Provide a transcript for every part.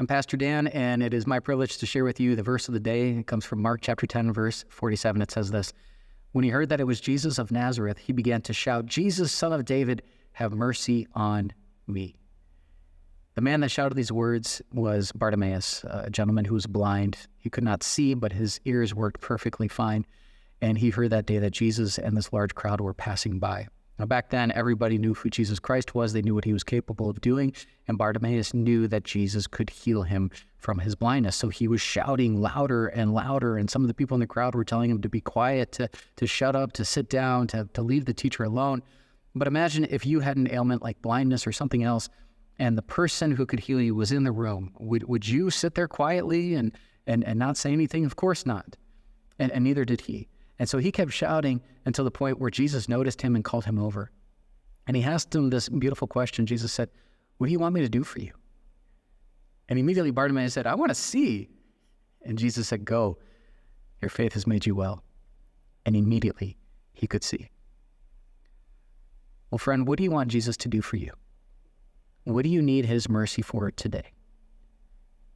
I'm Pastor Dan, and it is my privilege to share with you the verse of the day. It comes from Mark chapter 10, verse 47. It says this: "When he heard that it was Jesus of Nazareth, he began to shout, 'Jesus, Son of David, have mercy on me.'" The man that shouted these words was Bartimaeus, a gentleman who was blind. He could not see, but his ears worked perfectly fine. And he heard that day that Jesus and this large crowd were passing by. Now, back then, everybody knew who Jesus Christ was. They knew what he was capable of doing. And Bartimaeus knew that Jesus could heal him from his blindness. So he was shouting louder and louder. And some of the people in the crowd were telling him to be quiet, to shut up, to sit down, to leave the teacher alone. But imagine if you had an ailment like blindness or something else, and the person who could heal you was in the room. Would you sit there quietly and not say anything? Of course not. And neither did he. And so he kept shouting until the point where Jesus noticed him and called him over. And he asked him this beautiful question. Jesus said, "What do you want me to do for you?" And immediately Bartimaeus said, "I want to see." And Jesus said, "Go, your faith has made you well." And immediately he could see. Well, friend, what do you want Jesus to do for you? What do you need his mercy for today?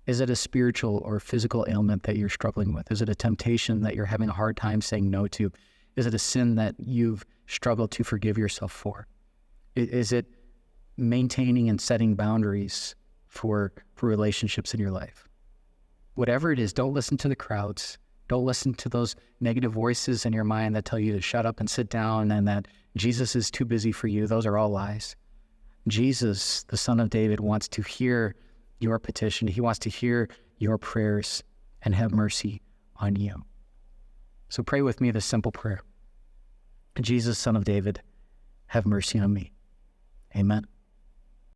Is it a spiritual or physical ailment that you're struggling with? Is it a temptation that you're having a hard time saying no to? Is it a sin that you've struggled to forgive yourself for? Is it maintaining and setting boundaries for relationships in your life? Whatever it is, don't listen to the crowds. Don't listen to those negative voices in your mind that tell you to shut up and sit down and that Jesus is too busy for you. Those are all lies. Jesus, the Son of David, wants to hear your petition. He wants to hear your prayers and have mercy on you. So pray with me this simple prayer. Jesus, Son of David, have mercy on me. Amen.